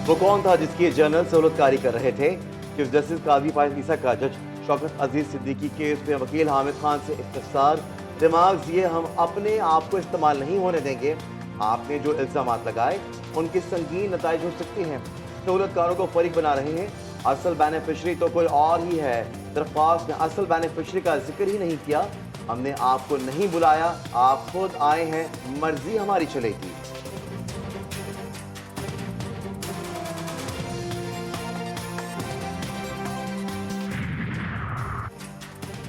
वो कौन था जिसकी जनरल सहूलतकारी कर रहे थे? चीफ जस्टिस काजी पाकिस्तान का जज शौकत अजीज सिद्दीकी केस में वकील हामिद खान से इख्तिसार, दिमाग दिए हम अपने आप को इस्तेमाल नहीं होने देंगे। आपने जो इल्जाम लगाए उनके संगीन नताइज हो सकते हैं। सहूलतकारों को फरीक बना रहे हैं, असल बेनिफिशरी तो कोई और ही है। दरख्वास्त में असल बेनिफिशरी का जिक्र ही नहीं किया। हमने आपको नहीं बुलाया, आप खुद आए हैं, मर्जी हमारी चलेगी।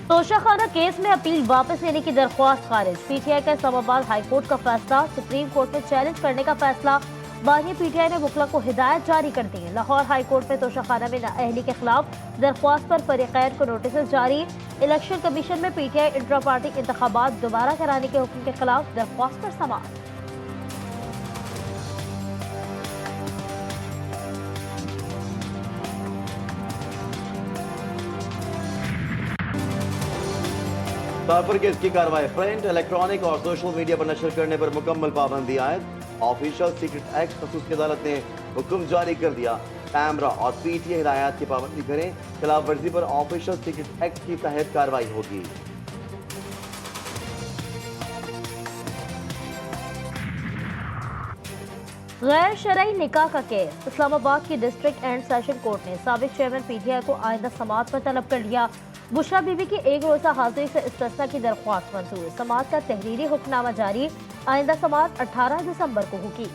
तोशाखाना केस में अपील वापस लेने की दरख्वास्त खारिज। पीटीआई का इस्लामाबाद हाईकोर्ट का फैसला सुप्रीम कोर्ट में चैलेंज करने का फैसला। बानी पीटीआई ने मुखला को हिदायत जारी कर दी है। लाहौर हाईकोर्ट में तोशाखाना में नाअहली के खिलाफ दरख्वास्त पर फरीकैन को नोटिस जारी। इलेक्शन कमीशन में पीटीआई इंट्रा पार्टी इंतखाबात दोबारा कराने के हुक्म के खिलाफ दरख्वास्त पर समाअत। ताफर केस की कार्रवाई प्रिंट, इलेक्ट्रॉनिक और सोशल मीडिया पर नशर करने पर मुकम्मल पाबंदी आयद। ऑफिशियल सीक्रेट एक्ट खसूस की अदालत ने हुक्म जारी कर दिया। कैमरा और पीटीआई हिदायत की पाबंदी करें, खिलाफ वर्जी पर ऑफिशियल सीक्रेट एक्ट के तहत कार्रवाई होगी। गैर शरई निकाह का केस। इस्लामाबाद की डिस्ट्रिक्ट एंड सेशन कोर्ट ने साबिक चेयरमैन पीटीआई को आइंदा समाअत पर तलब कर लिया। बुशरा बीबी की एक रोज़ा हाजिरी से इस्तिस्ना की दरख्वास्त मंजूर। समाअत का तहरीरी हुक्मनामा जारी। आइंदा समाअत 18 दिसंबर को होगी।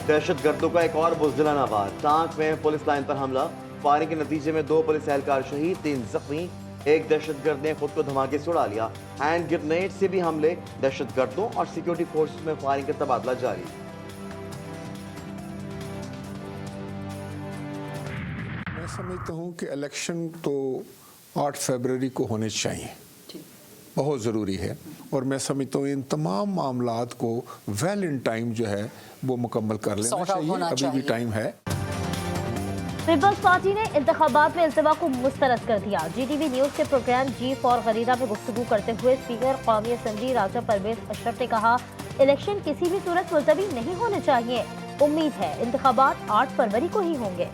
दहशतगर्दों का एक और बुज़दिलाना वार। टांक में पुलिस लाइन पर हमला, फायरिंग के नतीजे में 2 पुलिस एहलकार शहीद, 3 जख्मी। एक दहशतगर्द ने खुद को धमाके से उड़ा लिया। हैंड ग्रेनेड से भी हमले, दहशतगर्दों और सिक्योरिटी फोर्सेस में फायरिंग का तबादला जारी। मैं समझता हूँ कि इलेक्शन तो 8 फरवरी को होने चाहिए, बहुत ज़रूरी है। और मैं समझता हूँ इन तमाम मामलात को वेल इन टाइम जो है वो मुकम्मल कर लेना चाहिए। अभी भी टाइम है। पीपल्स पार्टी ने इंतखाबात में इल्तिवा को मुस्तरद कर दिया। जीटीवी न्यूज के प्रोग्राम जी फॉर गरीदा में गुफ्तगू करते हुए स्पीकर कौमी असम्बली राजा परवेज अशरफ ने कहा, इलेक्शन किसी भी सूरत मुलतवी नहीं होने चाहिए। उम्मीद है इंतखाबात 8 फरवरी को ही होंगे।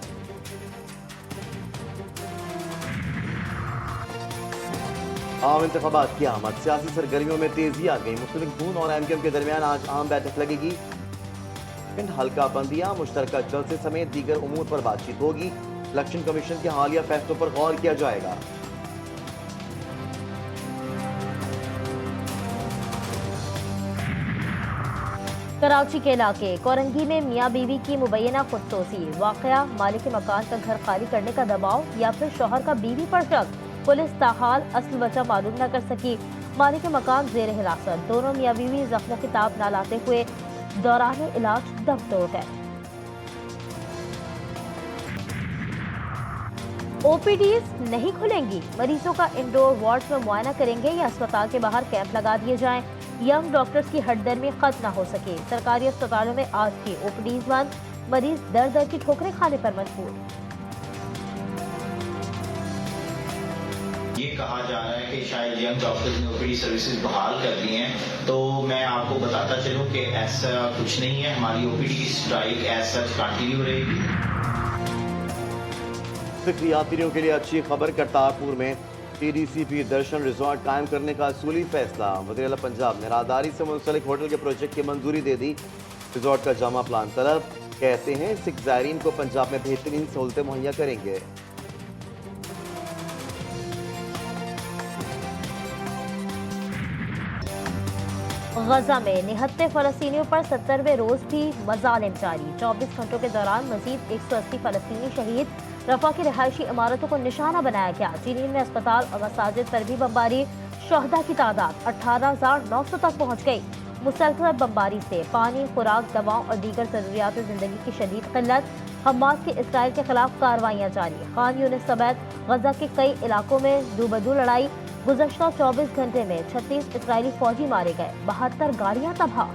आम इंतखाबात की आमद, सियासी सरगर्मियों में तेजी आ गई। मुस्लिम खून और एमकेएम के दरमियान आज आम बैठक लगेगी। हल्का बंदियां, मुश्तरका जलसे समेत दीगर उमूर पर बातचीत होगी। इलेक्शन कमीशन के हालिया फैसलों पर गौर किया जाएगा। कराची के इलाके कोरंगी में मियाँ बीवी की मुबैना खुदसोसी। वाकया मालिक मकान का घर खाली करने का दबाव या फिर शौहर का बीवी पर शक। पुलिस ताहाल असल वजह मालूम न कर सकी। मालिक मकान जेर हिरासत। दोनों मियाँ बीवी जख्मों की ताब न लाते हुए दौरान इलाज दम तोड़ गए। ओपीडीज नहीं खुलेंगी, मरीजों का इंडोर वार्ड में मुआयना करेंगे या अस्पताल के बाहर कैंप लगा दिए जाएं। यंग डॉक्टर्स की हड़दर्मी खत्म न हो सके। सरकारी अस्पतालों में आज की ओपीडीज बंद, मरीज दर दर की ठोकरें खाने पर मजबूर। ये कहा जा रहा है कि शायद यंग डॉक्टर्स ने ओपीडी सर्विसेज बहाल कर दी हैं, तो मैं आपको बताता चलूं कि ऐसा कुछ नहीं है। हमारी OPD strike as such continue रहेगी। फिक्री यात्रियों के लिए अच्छी खबर, करतारपुर में टीडीसीपी दर्शन रिजॉर्ट कायम करने का असूली फैसला। वज़ीर आला पंजाब ने राहदारी से मुंसलिक होटल के प्रोजेक्ट की मंजूरी दे दी। रिजॉर्ट का जामा प्लान तलब, कहते हैं सिख ज़ायरीन को पंजाब में बेहतरीन सहूलतें मुहैया करेंगे। गजा में निहत्ते फलस्तीनियों पर 70वें रोज भी मजालिम जारी। 24 घंटों के दौरान मजीद 180 फलस्तीनी शहीद। रफा की रिहायशी इमारतों को निशाना बनाया गया। जीनीन में अस्पताल और मसाजिद पर भी बमबारी। शहदा की तादाद 18,900 तक पहुँच गई। मुसलसल बमबारी से पानी, खुराक, दवाओं और दीगर जरूरियात जिंदगी की शदीद किल्लत। हमास के इसराइल के खिलाफ कार्रवाइयाँ जारी। खान यूनिस समेत गजा के कई इलाकों में दूबदू लड़ाई। गुज़श्ता 24 घंटे में 36 इजरायली फौजी मारे गए, 72 गाड़ियां तबाह।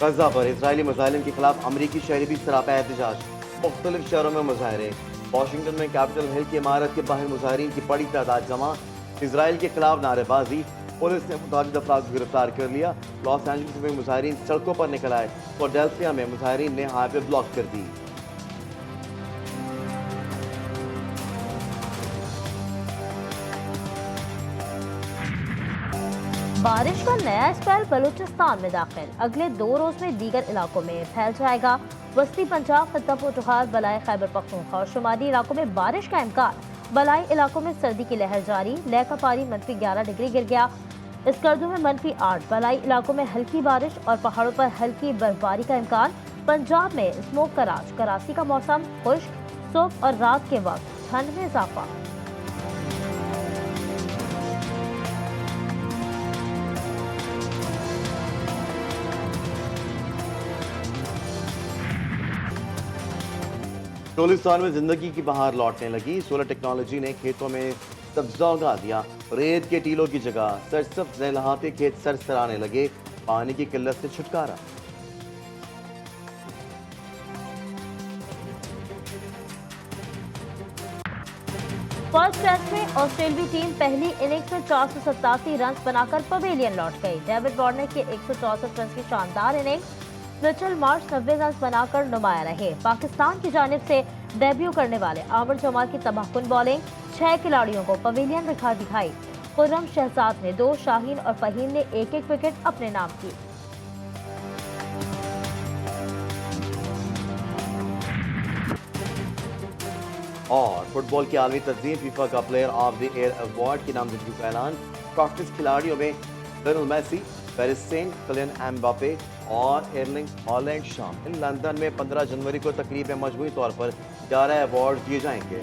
गजा पर इजरायली मुजालिम के खिलाफ अमरीकी शहरी भी सरापा एहतजाज। मुख्तलिफ शहरों में मुजाहरे। वाशिंगटन में कैपिटल हिल की इमारत के बाहर मुजाहिरीन की बड़ी तादाद जमा। इसराइल के खिलाफ नारेबाजी, पुलिस ने मुताबिक अफराद को गिरफ्तार कर लिया। लॉस एंजलिस में मुजाहिरीन सड़कों पर निकल आए। फिलाडेल्फिया में मुजाहिरीन ने हाईवे ब्लॉक कर दी। बारिश का नया स्पेल बलूचिस्तान में दाखिल, अगले 2 रोज में दीगर इलाकों में फैल जाएगा। वस्ती पंजाब, खत्ता पोठोहार, बलाई खैबर पख्तूनख्वा और शुमाली इलाकों में बारिश का इम्कान। बलाई इलाकों में सर्दी की लहर जारी, लय का पारी -11 डिग्री गिर गया। स्कर्दू में -8, बलाई इलाकों में हल्की बारिश और पहाड़ों पर हल्की बर्फबारी का इम्कान। पंजाब में स्मोक का राज, कराची का मौसम खुश्क, सुबह और रात के वक्त ठंड में इजाफा। बलूचिस्तान में जिंदगी की बहार लौटने लगी। सोलर टेक्नोलॉजी ने खेतों में सब्जा उगा दिया। रेत के टीलों की जगह सरसब्ज लहलहाते खेत सरसराने लगे। पानी की किल्लत से छुटकारा। फर्स्ट टेस्ट में ऑस्ट्रेलियाई टीम पहली इनिंग्स में 487 रन बनाकर पवेलियन लौट गई। डेविड वार्नर के 164 रन की शानदार इनिंग्स, मिचेल मार्श 90 रन बनाकर नुमाया रहे। पाकिस्तान की जानिब से डेब्यू करने वाले आमिर जमाल की तबाहकुन बॉलिंग, 6 खिलाड़ियों को पवेलियन दिखा दिखाई। खुर्रम शहजाद ने 2, शाहीन और फहीम ने 1-1 विकेट अपने नाम की। और फुटबॉल की आलमी तंजीम फीफा का player of the year award की नामजदगी का ऐलान। प्रैक्टिस खिलाड़ियों में लियोनेल मेसी, पेरिस सेन, किलियन एम्बापे और एर्लिंग हॉलैंड शामिल। लंदन में 15 जनवरी को तकरीब में मजमूई तौर पर 11 अवार्ड दिए जाएंगे।